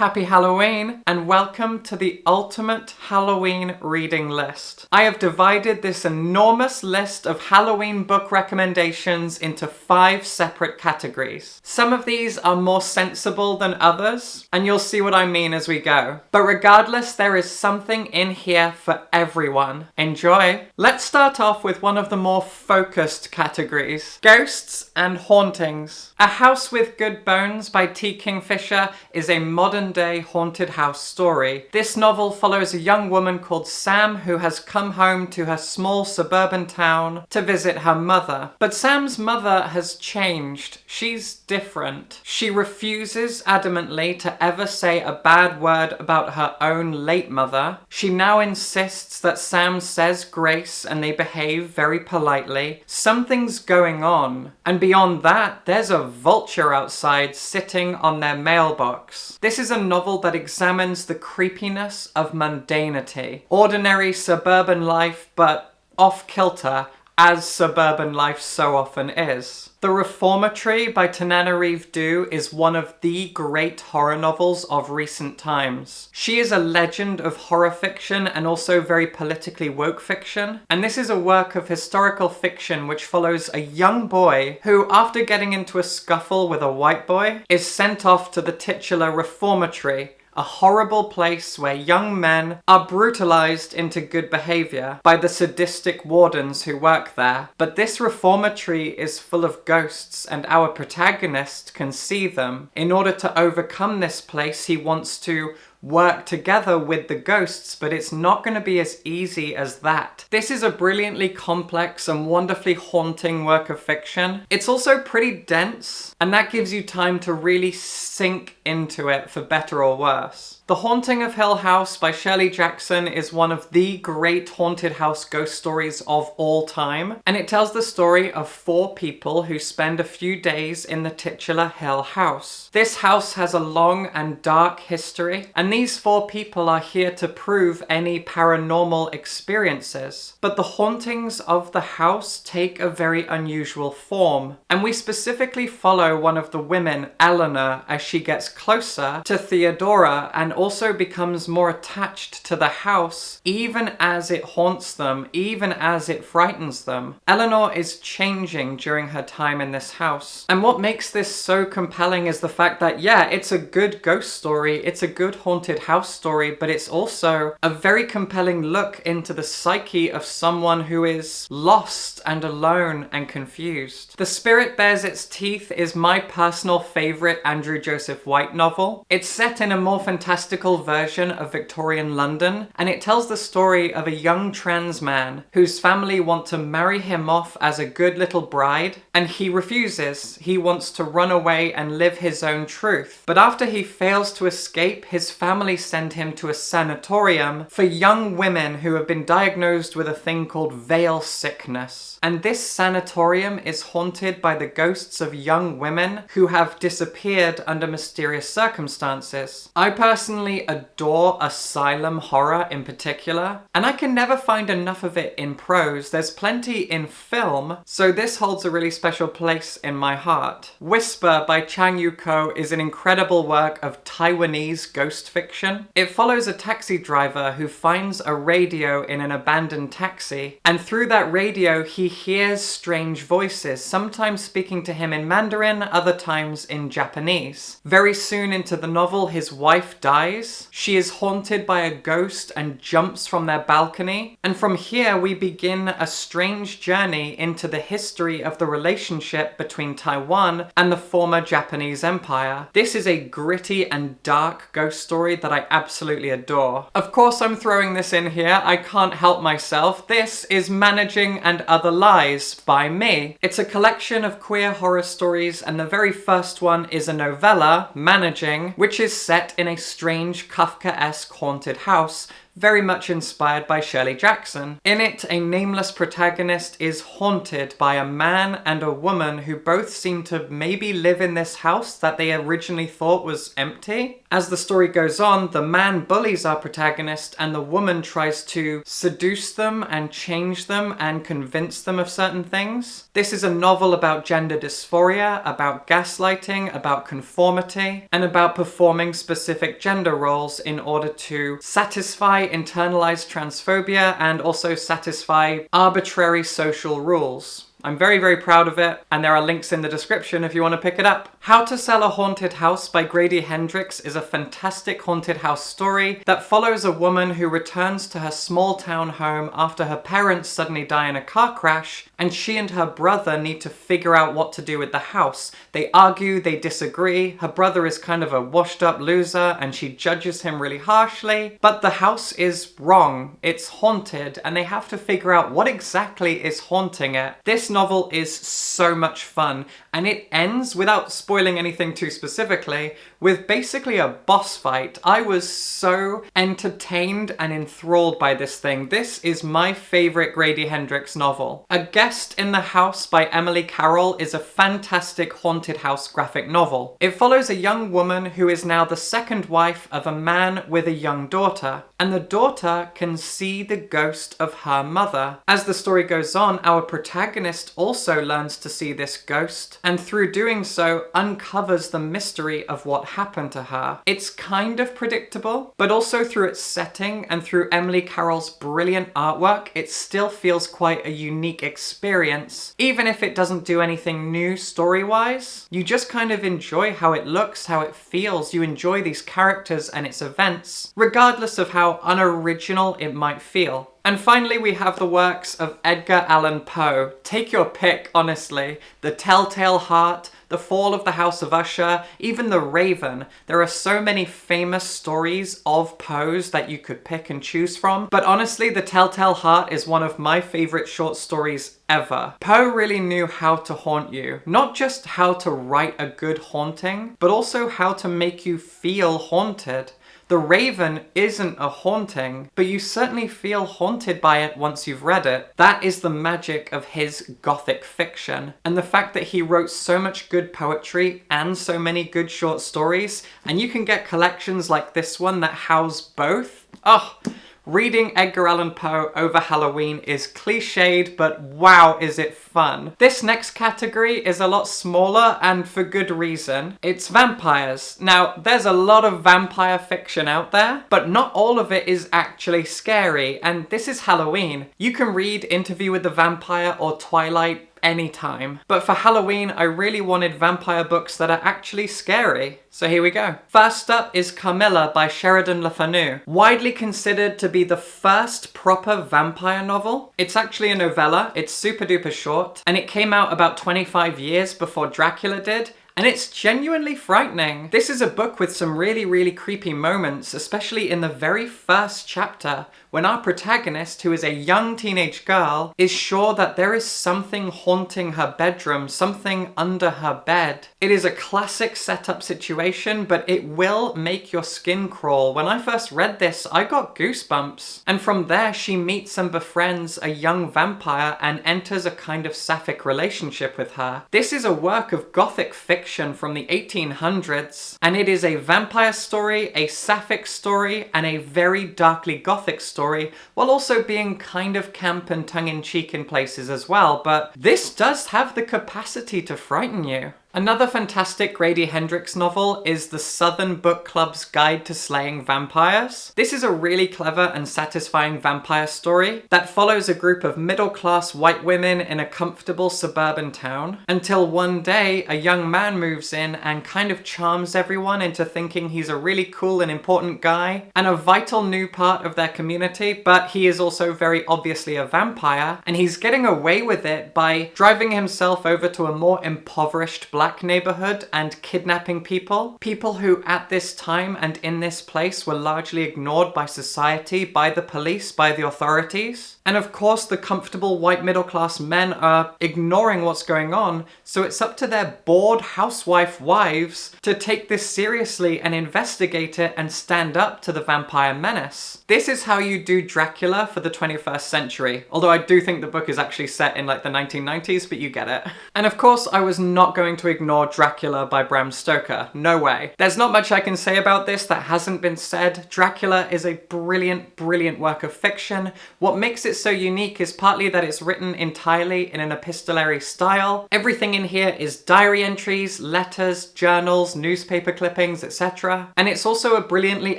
Happy Halloween and welcome to the ultimate Halloween reading list. I have divided this enormous list of Halloween book recommendations into 5 separate categories. Some of these are more sensible than others, and you'll see what I mean as we go. But regardless, there is something in here for everyone. Enjoy! Let's start off with one of the more focused categories: Ghosts and Hauntings. A House with Good Bones by T. Kingfisher is a modern-day haunted house story. This novel follows a young woman called Sam who has come home to her small suburban town to visit her mother. But Sam's mother has changed. She's different. She refuses adamantly to ever say a bad word about her own late mother. She now insists that Sam says grace and they behave very politely. Something's going on. And beyond that, there's a vulture outside sitting on their mailbox. This is a novel that examines the creepiness of mundanity. Ordinary suburban life, but off-kilter, as suburban life so often is. The Reformatory by Tananarive Due is one of the great horror novels of recent times. She is a legend of horror fiction and also very politically woke fiction. And this is a work of historical fiction which follows a young boy who, after getting into a scuffle with a white boy, is sent off to the titular Reformatory, a horrible place where young men are brutalized into good behavior by the sadistic wardens who work there. But this reformatory is full of ghosts and our protagonist can see them. In order to overcome this place, he wants to work together with the ghosts, but it's not going to be as easy as that. This is a brilliantly complex and wonderfully haunting work of fiction. It's also pretty dense, and that gives you time to really sink into it for better or worse. The Haunting of Hill House by Shirley Jackson is one of the great haunted house ghost stories of all time, and it tells the story of 4 people who spend a few days in the titular Hill House. This house has a long and dark history, and these 4 people are here to prove any paranormal experiences. But the hauntings of the house take a very unusual form, and we specifically follow one of the women, Eleanor, as she gets closer to Theodora and also becomes more attached to the house, even as it haunts them, even as it frightens them. Eleanor is changing during her time in this house. And what makes this so compelling is the fact that, yeah, it's a good ghost story, it's a good haunted house story, but it's also a very compelling look into the psyche of someone who is lost and alone and confused. The Spirit Bares Its Teeth is my personal favorite Andrew Joseph White novel. It's set in a more fantastical version of Victorian London, and it tells the story of a young trans man whose family want to marry him off as a good little bride, and he refuses. He wants to run away and live his own truth. But after he fails to escape, his family send him to a sanatorium for young women who have been diagnosed with a thing called veil sickness. And this sanatorium is haunted by the ghosts of young women who have disappeared under mysterious circumstances. I personally adore asylum horror in particular, and I can never find enough of it in prose. There's plenty in film, so this holds a really special place in my heart. Whisper by Chang Yu-ko is an incredible work of Taiwanese ghost fiction. It follows a taxi driver who finds a radio in an abandoned taxi, and through that radio he hears strange voices, sometimes speaking to him in Mandarin, other times in Japanese. Very soon into the novel, his wife dies. She is haunted by a ghost and jumps from their balcony. And from here we begin a strange journey into the history of the relationship between Taiwan and the former Japanese Empire. This is a gritty and dark ghost story that I absolutely adore. Of course, I'm throwing this in here. I can't help myself. This is Managing and Other Lies by me. It's a collection of queer horror stories, and the very first one is a novella, Managing, which is set in a strange Kafkaesque haunted house very much inspired by Shirley Jackson. In it, a nameless protagonist is haunted by a man and a woman who both seem to maybe live in this house that they originally thought was empty. As the story goes on, the man bullies our protagonist and the woman tries to seduce them and change them and convince them of certain things. This is a novel about gender dysphoria, about gaslighting, about conformity, and about performing specific gender roles in order to satisfy internalized transphobia and also satisfy arbitrary social rules. I'm very, very proud of it, and there are links in the description if you want to pick it up. How to Sell a Haunted House by Grady Hendrix is a fantastic haunted house story that follows a woman who returns to her small town home after her parents suddenly die in a car crash, and she and her brother need to figure out what to do with the house. They argue, they disagree, her brother is kind of a washed up loser and she judges him really harshly, but the house is wrong, it's haunted, and they have to figure out what exactly is haunting it. This novel is so much fun, and it ends, without spoiling anything too specifically, with basically a boss fight. I was so entertained and enthralled by this thing. This is my favorite Grady Hendrix novel. A Guest in the House by Emily Carroll is a fantastic haunted house graphic novel. It follows a young woman who is now the second wife of a man with a young daughter, and the daughter can see the ghost of her mother. As the story goes on, our protagonist also learns to see this ghost, and through doing so uncovers the mystery of what happened to her. It's kind of predictable, but also through its setting and through Emily Carroll's brilliant artwork, it still feels quite a unique experience. Even if it doesn't do anything new story-wise, you just kind of enjoy how it looks, how it feels. You enjoy these characters and its events, regardless of how unoriginal it might feel. And finally, we have the works of Edgar Allan Poe. Take your pick, honestly. The Telltale Heart, The Fall of the House of Usher, even The Raven. There are so many famous stories of Poe's that you could pick and choose from. But honestly, The Telltale Heart is one of my favorite short stories ever. Poe really knew how to haunt you. Not just how to write a good haunting, but also how to make you feel haunted. The Raven isn't a haunting, but you certainly feel haunted by it once you've read it. That is the magic of his gothic fiction. And the fact that he wrote so much good poetry and so many good short stories, and you can get collections like this one that house both. Oh, reading Edgar Allan Poe over Halloween is cliched, but wow, is it fun. This next category is a lot smaller, and for good reason. It's vampires. Now, there's a lot of vampire fiction out there, but not all of it is actually scary, and this is Halloween. You can read Interview with the Vampire or Twilight anytime. But for Halloween, I really wanted vampire books that are actually scary. So here we go. First up is Carmilla by Sheridan Le Fanu. Widely considered to be the first proper vampire novel. It's actually a novella, it's super duper short, and it came out about 25 years before Dracula did. And it's genuinely frightening. This is a book with some really, really creepy moments, especially in the very first chapter, when our protagonist, who is a young teenage girl, is sure that there is something haunting her bedroom, something under her bed. It is a classic setup situation, but it will make your skin crawl. When I first read this, I got goosebumps. And from there, she meets and befriends a young vampire and enters a kind of sapphic relationship with her. This is a work of gothic fiction from the 1800s, and it is a vampire story, a sapphic story, and a very darkly gothic story, while also being kind of camp and tongue-in-cheek in places as well, but this does have the capacity to frighten you. Another fantastic Grady Hendrix novel is The Southern Book Club's Guide to Slaying Vampires. This is a really clever and satisfying vampire story that follows a group of middle-class white women in a comfortable suburban town until one day a young man moves in and kind of charms everyone into thinking he's a really cool and important guy and a vital new part of their community, but he is also very obviously a vampire, and he's getting away with it by driving himself over to a more impoverished black black neighborhood and kidnapping people. People who at this time and in this place were largely ignored by society, by the police, by the authorities. And of course, the comfortable white middle class men are ignoring what's going on, so it's up to their bored housewife wives to take this seriously and investigate it and stand up to the vampire menace. This is how you do Dracula for the 21st century, although I do think the book is actually set in like the 1990s, but you get it. And of course, I was not going to ignore Dracula by Bram Stoker. No way. There's not much I can say about this that hasn't been said. Dracula is a brilliant, brilliant work of fiction. What makes it so unique is partly that it's written entirely in an epistolary style. Everything in here is diary entries, letters, journals, newspaper clippings, etc. And it's also a brilliantly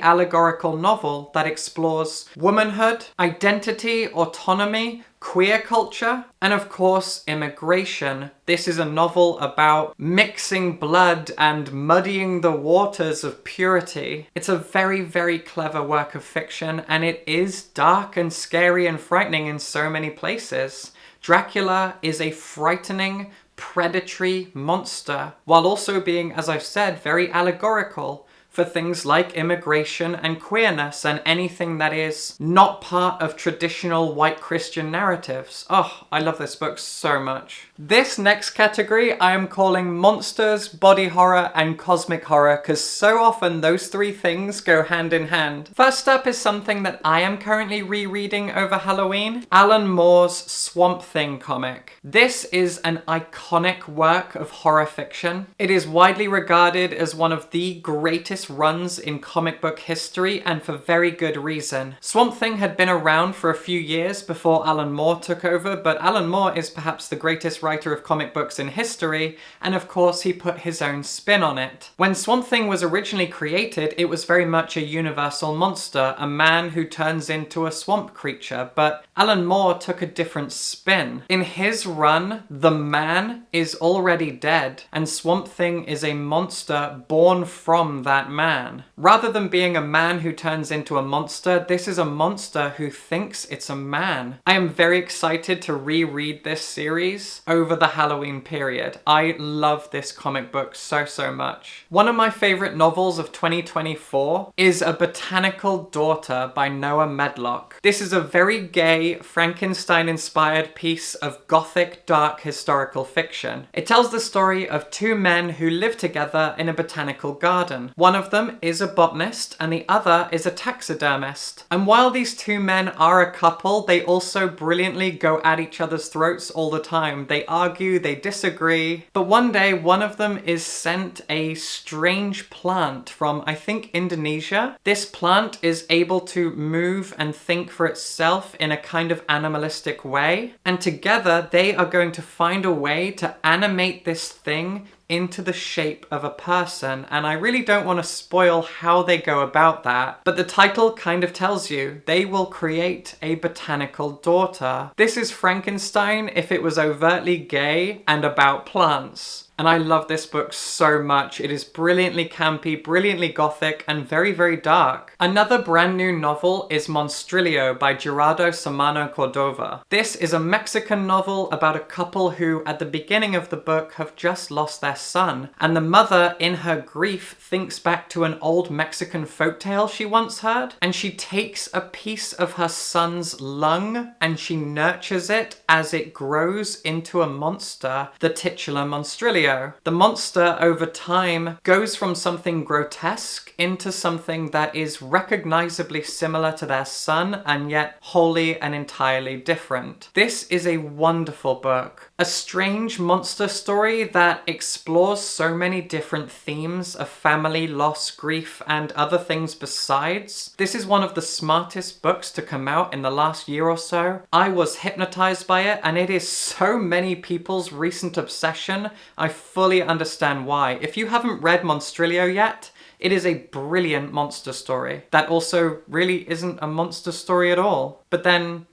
allegorical novel that explores womanhood, identity, autonomy, queer culture, and of course, immigration. This is a novel about mixing blood and muddying the waters of purity. It's a very, very clever work of fiction, and it is dark and scary and frightening in so many places. Dracula is a frightening, predatory monster, while also being, as I've said, very allegorical for things like immigration and queerness and anything that is not part of traditional white Christian narratives. Oh, I love this book so much. This next category I am calling monsters, body horror, and cosmic horror, because so often those three things go hand in hand. First up is something that I am currently rereading over Halloween, Alan Moore's Swamp Thing comic. This is an iconic work of horror fiction. It is widely regarded as one of the greatest runs in comic book history, and for very good reason. Swamp Thing had been around for a few years before Alan Moore took over, but Alan Moore is perhaps the greatest writer of comic books in history, and of course he put his own spin on it. When Swamp Thing was originally created, it was very much a universal monster, a man who turns into a swamp creature, but Alan Moore took a different spin. In his run, the man is already dead, and Swamp Thing is a monster born from that man. Rather than being a man who turns into a monster, this is a monster who thinks it's a man. I am very excited to reread this series over the Halloween period. I love this comic book so, so much. One of my favorite novels of 2024 is A Botanical Daughter by Noah Medlock. This is a very gay, Frankenstein-inspired piece of gothic, dark historical fiction. It tells the story of two men who live together in a botanical garden. One of them is a botanist and the other is a taxidermist. And while these two men are a couple, they also brilliantly go at each other's throats all the time. They argue, they disagree, but one day one of them is sent a strange plant from, I think, Indonesia. This plant is able to move and think for itself in a kind of animalistic way, and together they are going to find a way to animate this thing into the shape of a person, and I really don't want to spoil how they go about that, but the title kind of tells you. They will create a botanical daughter. This is Frankenstein if it was overtly gay and about plants. And I love this book so much. It is brilliantly campy, brilliantly gothic, and very, very dark. Another brand new novel is Monstrillo by Gerardo Samano Cordova. This is a Mexican novel about a couple who, at the beginning of the book, have just lost their son. And the mother, in her grief, thinks back to an old Mexican folktale she once heard. And she takes a piece of her son's lung and she nurtures it as it grows into a monster, the titular Monstrillo. The monster, over time, goes from something grotesque into something that is recognizably similar to their son and yet wholly and entirely different. This is a wonderful book. A strange monster story that explores so many different themes of family, loss, grief, and other things besides. This is one of the smartest books to come out in the last year or so. I was hypnotized by it, and it is so many people's recent obsession. I fully understand why. If you haven't read Monstrillo yet, it is a brilliant monster story that also really isn't a monster story at all. But then,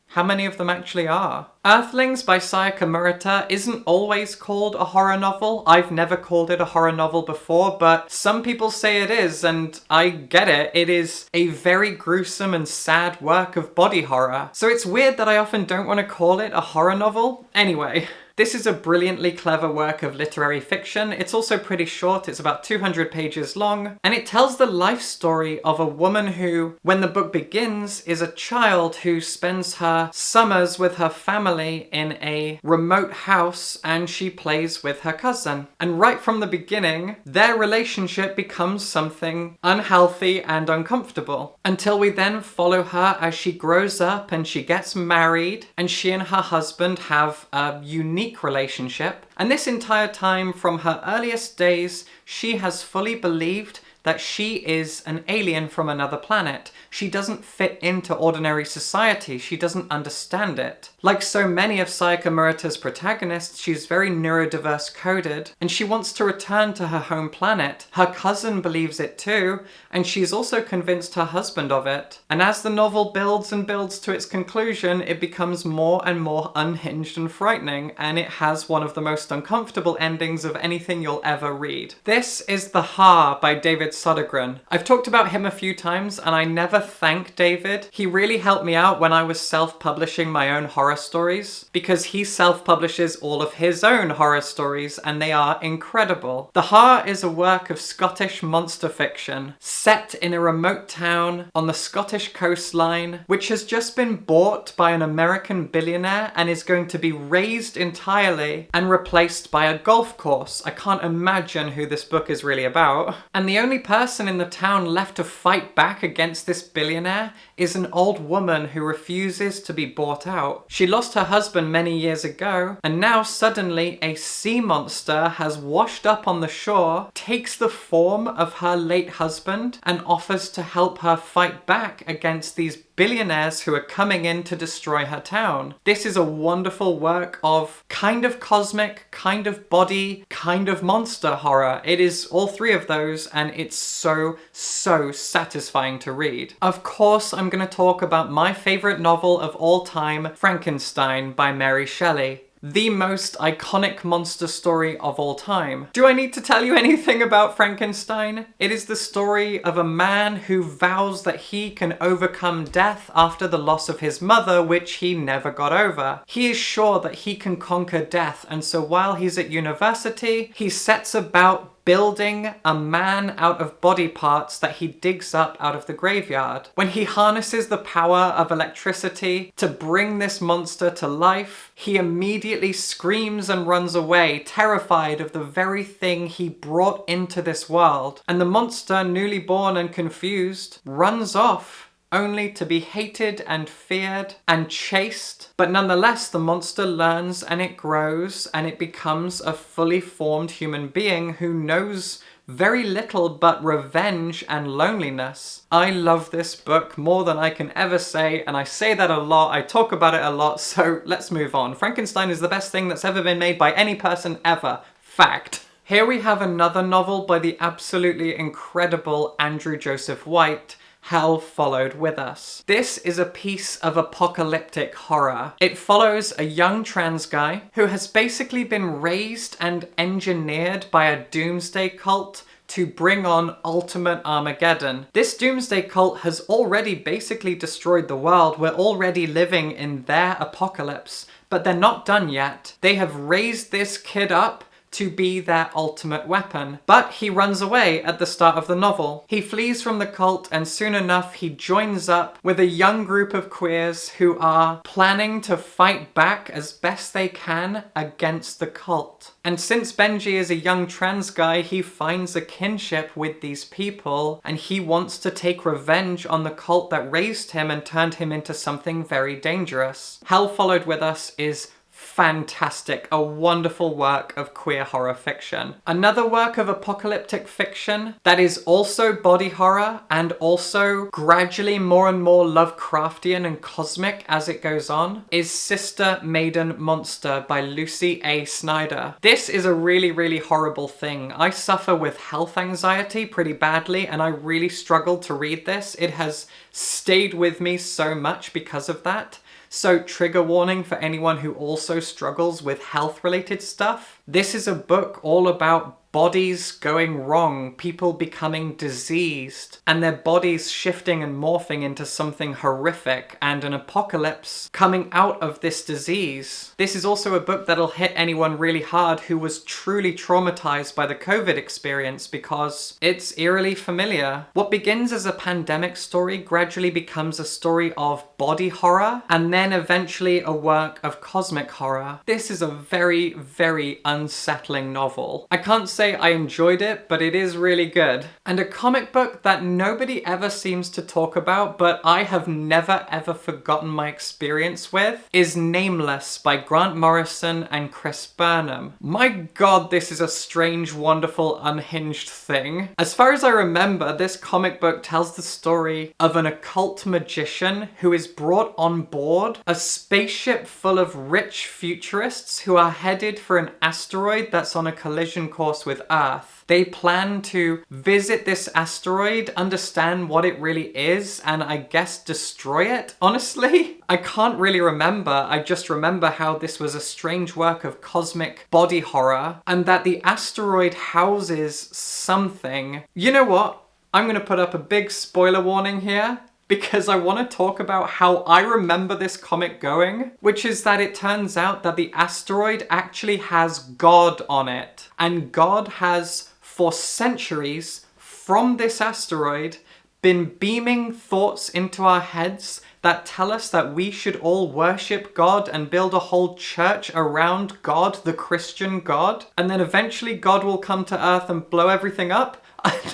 how many of them actually are? Earthlings by Sayaka Murata isn't always called a horror novel. I've never called it a horror novel before, but some people say it is, and I get it. It is a very gruesome and sad work of body horror. So it's weird that I often don't want to call it a horror novel. Anyway, This is a brilliantly clever work of literary fiction. It's also pretty short, it's about 200 pages long, and it tells the life story of a woman who, when the book begins, is a child who spends her summers with her family in a remote house, and she plays with her cousin. And right from the beginning, their relationship becomes something unhealthy and uncomfortable, until we then follow her as she grows up and she gets married, and she and her husband have a unique relationship. And this entire time, from her earliest days, she has fully believed that she is an alien from another planet. She doesn't fit into ordinary society. She doesn't understand it. Like so many of Sayaka Murata's protagonists, she's very neurodiverse coded, and she wants to return to her home planet. Her cousin believes it too, and she's also convinced her husband of it. And as the novel builds and builds to its conclusion, it becomes more and more unhinged and frightening, and it has one of the most uncomfortable endings of anything you'll ever read. This is The Ha by David Sodergren. I've talked about him a few times, and I never thank David. He really helped me out when I was self-publishing my own horror stories, because he self-publishes all of his own horror stories, and they are incredible. The Ha is a work of Scottish monster fiction, set in a remote town on the Scottish coastline, which has just been bought by an American billionaire and is going to be razed entirely and replaced by a golf course. I can't imagine who this book is really about. And the only person in the town left to fight back against this billionaire is an old woman who refuses to be bought out. She lost her husband many years ago, and now suddenly a sea monster has washed up on the shore, takes the form of her late husband, and offers to help her fight back against these billionaires who are coming in to destroy her town. This is a wonderful work of kind of cosmic, kind of body, kind of monster horror. It is all three of those, and it's so satisfying to read. Of course, I'm going to talk about my favorite novel of all time, Frankenstein by Mary Shelley. The most iconic monster story of all time. Do I need to tell you anything about Frankenstein? It is the story of a man who vows that he can overcome death after the loss of his mother, which he never got over. He is sure that he can conquer death, and so while he's at university, he sets about building a man out of body parts that he digs up out of the graveyard. When he harnesses the power of electricity to bring this monster to life, he immediately screams and runs away, terrified of the very thing he brought into this world. And the monster, newly born and confused, runs off, only to be hated and feared and chased. But nonetheless, the monster learns and it grows and it becomes a fully formed human being who knows very little but revenge and loneliness. I love this book more than I can ever say, and I say that a lot, I talk about it a lot, so let's move on. Frankenstein is the best thing that's ever been made by any person ever. Fact. Here we have another novel by the absolutely incredible Andrew Joseph White, Hell Followed With Us. This is a piece of apocalyptic horror. It follows a young trans guy who has basically been raised and engineered by a doomsday cult to bring on ultimate Armageddon. This doomsday cult has already basically destroyed the world. We're already living in their apocalypse, but they're not done yet. They have raised this kid up to be their ultimate weapon. But he runs away at the start of the novel. He flees from the cult, and soon enough he joins up with a young group of queers who are planning to fight back as best they can against the cult. And since Benji is a young trans guy, he finds a kinship with these people, and he wants to take revenge on the cult that raised him and turned him into something very dangerous. Hell Followed With Us is fantastic, a wonderful work of queer horror fiction. Another work of apocalyptic fiction that is also body horror and also gradually more and more Lovecraftian and cosmic as it goes on is Sister Maiden Monster by Lucy A. Snyder. This is a really horrible thing. I suffer with health anxiety pretty badly, and I really struggled to read this. It has stayed with me so much because of that. So trigger warning for anyone who also struggles with health-related stuff. This is a book all about bodies going wrong, people becoming diseased, and their bodies shifting and morphing into something horrific, and an apocalypse coming out of this disease. This is also a book that'll hit anyone really hard who was truly traumatized by the COVID experience, because it's eerily familiar. What begins as a pandemic story gradually becomes a story of body horror, and then eventually a work of cosmic horror. This is a very, very unsettling novel. I can't say I enjoyed it, but it is really good. And a comic book that nobody ever seems to talk about, but I have never ever forgotten my experience with, is Nameless by Grant Morrison and Chris Burnham. My god, this is a strange, wonderful, unhinged thing. As far as I remember, this comic book tells the story of an occult magician who is brought on board a spaceship full of rich futurists who are headed for an asteroid that's on a collision course with Earth. They plan to visit this asteroid, understand what it really is, and I guess destroy it. Honestly, I can't really remember. I just remember how this was a strange work of cosmic body horror, and that the asteroid houses something. You know what? I'm gonna put up a big spoiler warning here, because I want to talk about how I remember this comic going, which is that it turns out that the asteroid actually has God on it. And God has, for centuries, from this asteroid, been beaming thoughts into our heads that tell us that we should all worship God and build a whole church around God, the Christian God. And then eventually God will come to Earth and blow everything up.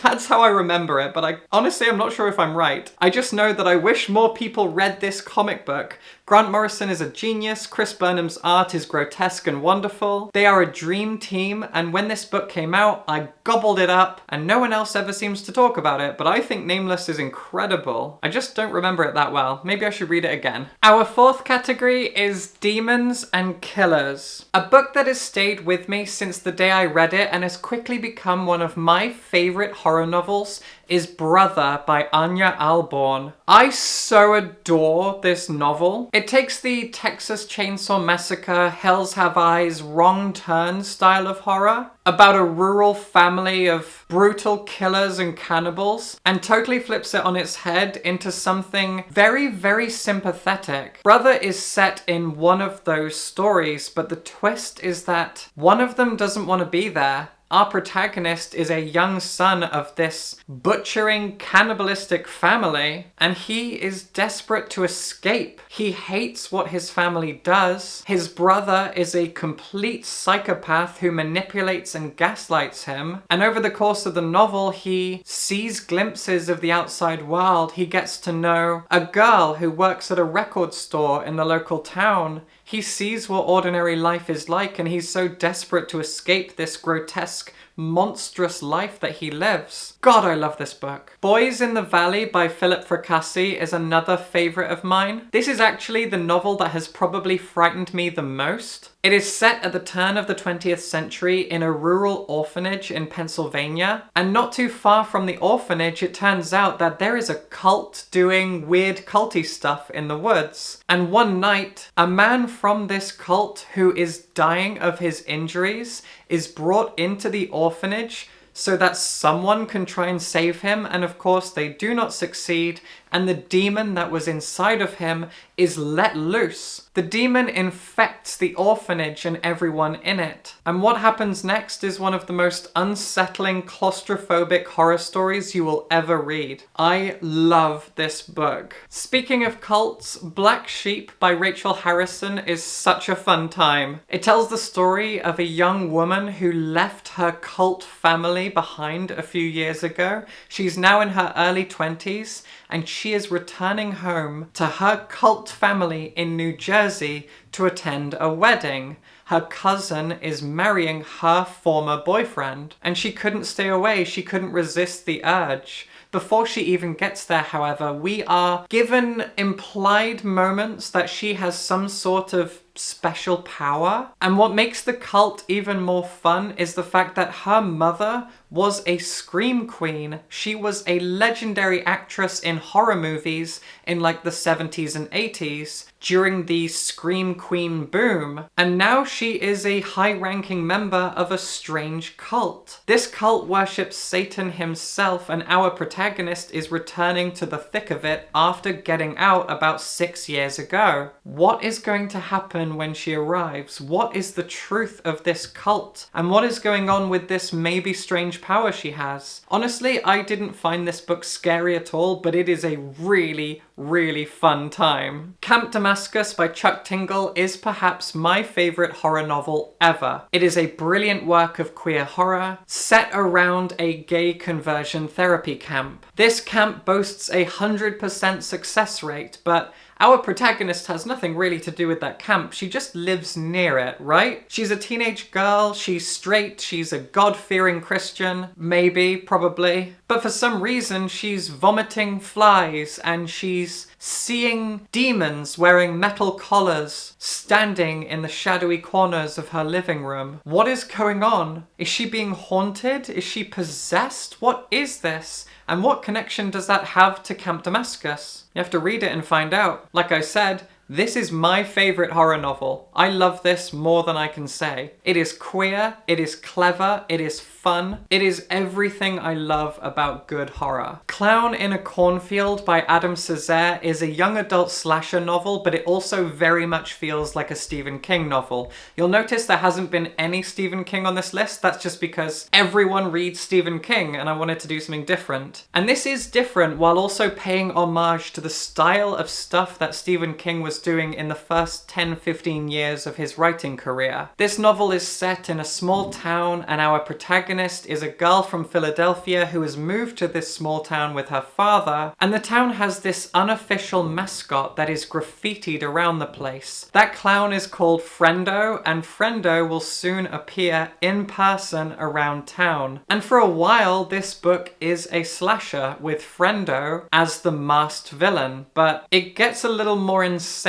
That's how I remember it, but honestly, I'm not sure if I'm right. I just know that I wish more people read this comic book. Grant Morrison is a genius, Chris Burnham's art is grotesque and wonderful. They are a dream team, and when this book came out, I gobbled it up, and no one else ever seems to talk about it, but I think Nameless is incredible. I just don't remember it that well. Maybe I should read it again. Our fourth category is Demons and Killers. A book that has stayed with me since the day I read it and has quickly become one of my favorite horror novels is Brother by Anya Alborn. I so adore this novel. It takes the Texas Chainsaw Massacre, Hells Have Eyes, Wrong Turn style of horror about a rural family of brutal killers and cannibals and totally flips it on its head into something very, very sympathetic. Brother is set in one of those stories, but the twist is that one of them doesn't want to be there. Our protagonist is a young son of this butchering, cannibalistic family, and he is desperate to escape. He hates what his family does. His brother is a complete psychopath who manipulates and gaslights him. And over the course of the novel, he sees glimpses of the outside world. He gets to know a girl who works at a record store in the local town. He sees what ordinary life is like, and he's so desperate to escape this grotesque, monstrous life that he lives. God, I love this book. Boys in the Valley by Philip Fracassi is another favourite of mine. This is actually the novel that has probably frightened me the most. It is set at the turn of the 20th century in a rural orphanage in Pennsylvania, and not too far from the orphanage it turns out that there is a cult doing weird culty stuff in the woods. And one night, a man from this cult who is dying of his injuries is brought into the orphanage so that someone can try and save him, and of course they do not succeed, and the demon that was inside of him is let loose. The demon infects the orphanage and everyone in it. And what happens next is one of the most unsettling, claustrophobic horror stories you will ever read. I love this book. Speaking of cults, Black Sheep by Rachel Harrison is such a fun time. It tells the story of a young woman who left her cult family behind a few years ago. She's now in her early 20s, and she is returning home to her cult family in New Jersey to attend a wedding. Her cousin is marrying her former boyfriend, and she couldn't stay away. She couldn't resist the urge. Before she even gets there, however, we are given implied moments that she has some sort of special power. And what makes the cult even more fun is the fact that her mother was a scream queen. She was a legendary actress in horror movies in like the 70s and 80s during the scream queen boom. And now she is a high-ranking member of a strange cult. This cult worships Satan himself, and our protagonist is returning to the thick of it after getting out about 6 years ago. What is going to happen when she arrives? What is the truth of this cult? And what is going on with this maybe strange power she has? Honestly, I didn't find this book scary at all, but it is a really fun time. Camp Damascus by Chuck Tingle is perhaps my favourite horror novel ever. It is a brilliant work of queer horror set around a gay conversion therapy camp. This camp boasts a 100% success rate, but our protagonist has nothing really to do with that camp. She just lives near it, right? She's a teenage girl, she's straight, she's a God-fearing Christian, maybe, probably. But for some reason, she's vomiting flies and she's seeing demons wearing metal collars standing in the shadowy corners of her living room. What is going on? Is she being haunted? Is she possessed? What is this? And what connection does that have to Camp Damascus? You have to read it and find out. Like I said, this is my favourite horror novel. I love this more than I can say. It is queer, it is clever, it is fun. It is everything I love about good horror. Clown in a Cornfield by Adam Cesare is a young adult slasher novel, but it also very much feels like a Stephen King novel. You'll notice there hasn't been any Stephen King on this list. That's just because everyone reads Stephen King and I wanted to do something different. And this is different while also paying homage to the style of stuff that Stephen King was doing in the first 10-15 years of his writing career. This novel is set in a small town, and our protagonist is a girl from Philadelphia who has moved to this small town with her father, and the town has this unofficial mascot that is graffitied around the place. That clown is called Friendo, and Friendo will soon appear in person around town. And for a while, this book is a slasher with Friendo as the masked villain, but it gets a little more insane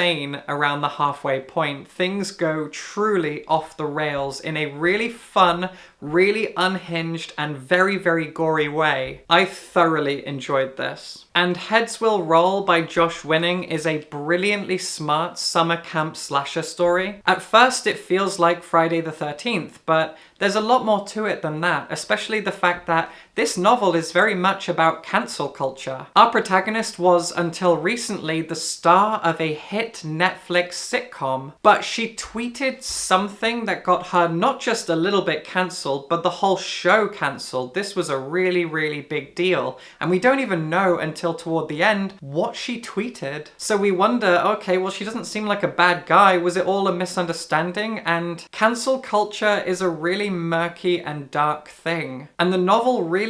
around the halfway point. Things go truly off the rails in a really fun, really unhinged and very gory way. I thoroughly enjoyed this. And Heads Will Roll by Josh Winning is a brilliantly smart summer camp slasher story. At first it feels like Friday the 13th, but there's a lot more to it than that, especially the fact that this novel is very much about cancel culture. Our protagonist was, until recently, the star of a hit Netflix sitcom, but she tweeted something that got her not just a little bit cancelled, but the whole show cancelled. This was a really big deal, and we don't even know until toward the end what she tweeted. So we wonder, okay, well, she doesn't seem like a bad guy. Was it all a misunderstanding? And cancel culture is a really murky and dark thing, and the novel really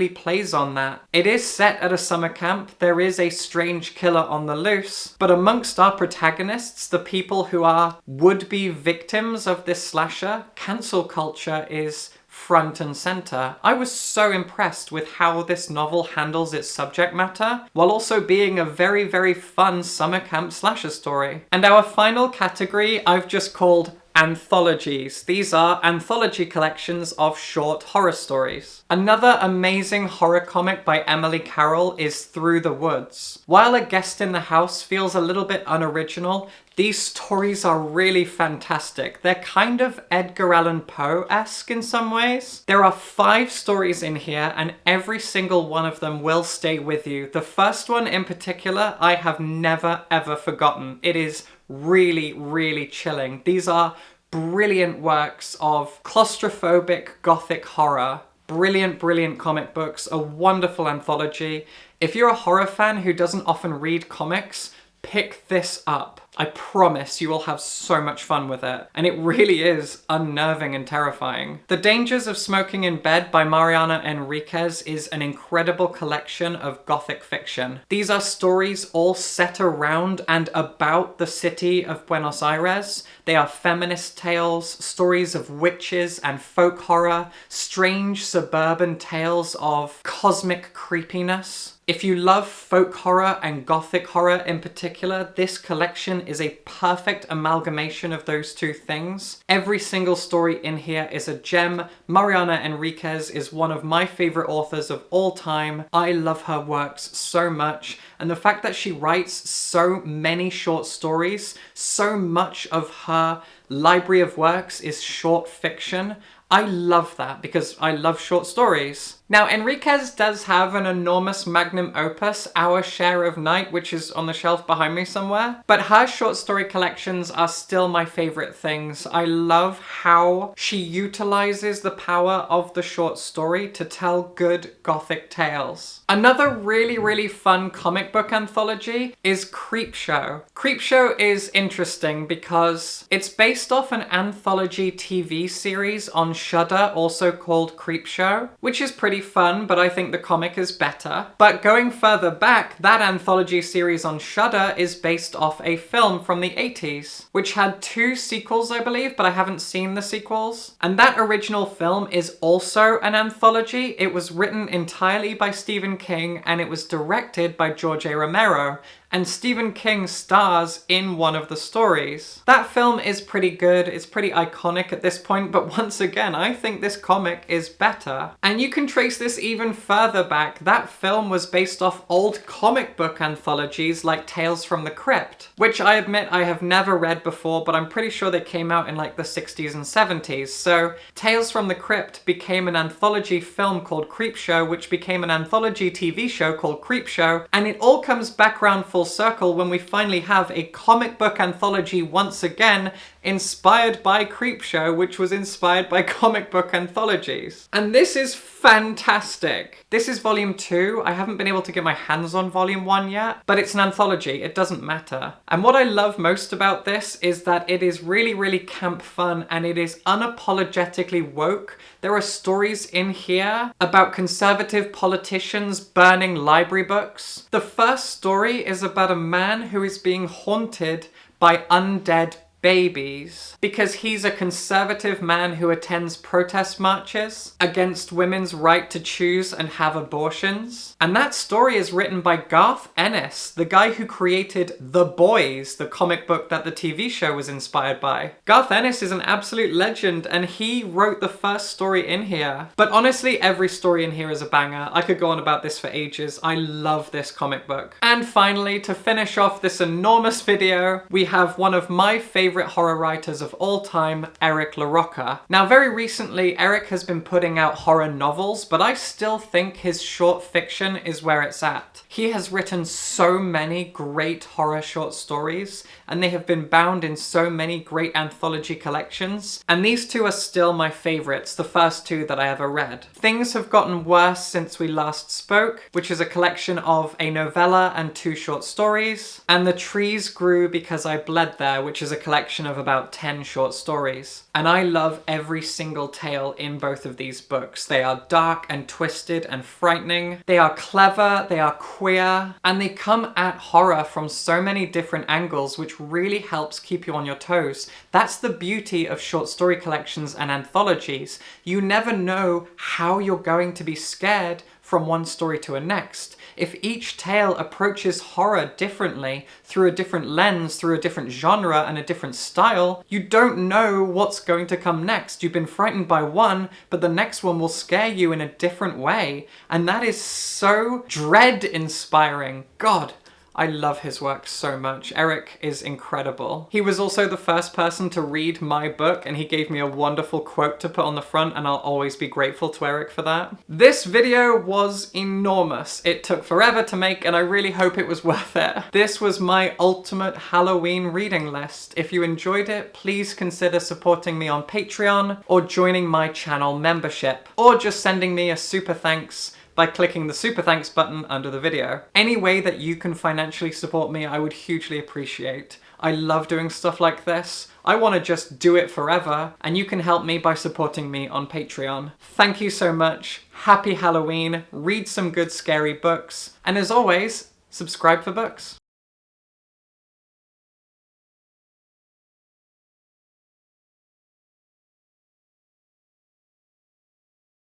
plays on that. It is set at a summer camp. There is a strange killer on the loose, but amongst our protagonists, the people who are would-be victims of this slasher, cancel culture is front and center. I was so impressed with how this novel handles its subject matter, while also being a very fun summer camp slasher story. And our final category I've just called Anthologies. These are anthology collections of short horror stories. Another amazing horror comic by Emily Carroll is Through the Woods. While A Guest in the House feels a little bit unoriginal, these stories are really fantastic. They're kind of Edgar Allan Poe-esque in some ways. There are 5 stories in here, and every single one of them will stay with you. The first one in particular, I have never ever forgotten. It is really chilling. These are brilliant works of claustrophobic gothic horror. Brilliant comic books, a wonderful anthology. If you're a horror fan who doesn't often read comics, pick this up. I promise you will have so much fun with it. And it really is unnerving and terrifying. The Dangers of Smoking in Bed by Mariana Enriquez is an incredible collection of gothic fiction. These are stories all set around and about the city of Buenos Aires. They are feminist tales, stories of witches and folk horror, strange suburban tales of cosmic creepiness. If you love folk horror and gothic horror in particular, this collection Written is a perfect amalgamation of those two things. Every single story in here is a gem. Mariana Enriquez is one of my favorite authors of all time. I love her works so much, and the fact that she writes so many short stories, so much of her library of works is short fiction. I love that because I love short stories. Now, Enriquez does have an enormous magnum opus, Our Share of Night, which is on the shelf behind me somewhere. But her short story collections are still my favorite things. I love how she utilizes the power of the short story to tell good gothic tales. Another really fun comic book anthology is Creepshow. Creepshow is interesting because it's based off an anthology TV series on Shudder, also called Creepshow, which is pretty fun, but I think the comic is better. But going further back, that anthology series on Shudder is based off a film from the 80s, which had 2 sequels, I believe, but I haven't seen the sequels. And that original film is also an anthology. It was written entirely by Stephen King, and it was directed by George A. Romero. And Stephen King stars in one of the stories. That film is pretty good, it's pretty iconic at this point, but once again, I think this comic is better. And you can trace this even further back. That film was based off old comic book anthologies like Tales from the Crypt, which I admit I have never read before, but I'm pretty sure they came out in like the 60s and 70s. So Tales from the Crypt became an anthology film called Creepshow, which became an anthology TV show called Creepshow, and it all comes back around full circle when we finally have a comic book anthology once again inspired by Creepshow, which was inspired by comic book anthologies. And this is fantastic. This is volume 2. I haven't been able to get my hands on volume 1 yet, but it's an anthology. It doesn't matter. And what I love most about this is that it is really camp fun, and it is unapologetically woke. There are stories in here about conservative politicians burning library books. The first story is about a man who is being haunted by undead babies because he's a conservative man who attends protest marches against women's right to choose and have abortions. And that story is written by Garth Ennis, the guy who created The Boys, the comic book that the TV show was inspired by. Garth Ennis is an absolute legend, and he wrote the first story in here. But honestly, every story in here is a banger. I could go on about this for ages. I love this comic book. And finally, to finish off this enormous video, we have one of my favorite horror writers of all time, Eric LaRocca. Now, very recently, Eric has been putting out horror novels, but I still think his short fiction is where it's at. He has written so many great horror short stories, and they have been bound in so many great anthology collections, and these 2 are still my favorites, the first 2 that I ever read. Things Have Gotten Worse Since We Last Spoke, which is a collection of a novella and 2 short stories, and The Trees Grew Because I Bled There, which is a collection of about 10 short stories. And I love every single tale in both of these books. They are dark and twisted and frightening. They are clever, they are queer, and they come at horror from so many different angles, which really helps keep you on your toes. That's the beauty of short story collections and anthologies. You never know how you're going to be scared from one story to a next. If each tale approaches horror differently, through a different lens, through a different genre and a different style, you don't know what's going to come next. You've been frightened by one, but the next one will scare you in a different way. And that is so dread-inspiring. God, I love his work so much. Eric is incredible. He was also the first person to read my book, and he gave me a wonderful quote to put on the front, and I'll always be grateful to Eric for that. This video was enormous. It took forever to make, and I really hope it was worth it. This was my ultimate Halloween reading list. If you enjoyed it, please consider supporting me on Patreon, or joining my channel membership, or just sending me a super thanks by clicking the super thanks button under the video. Any way that you can financially support me, I would hugely appreciate. I love doing stuff like this. I want to just do it forever, and you can help me by supporting me on Patreon. Thank you so much. Happy Halloween. Read some good scary books. And as always, subscribe for books.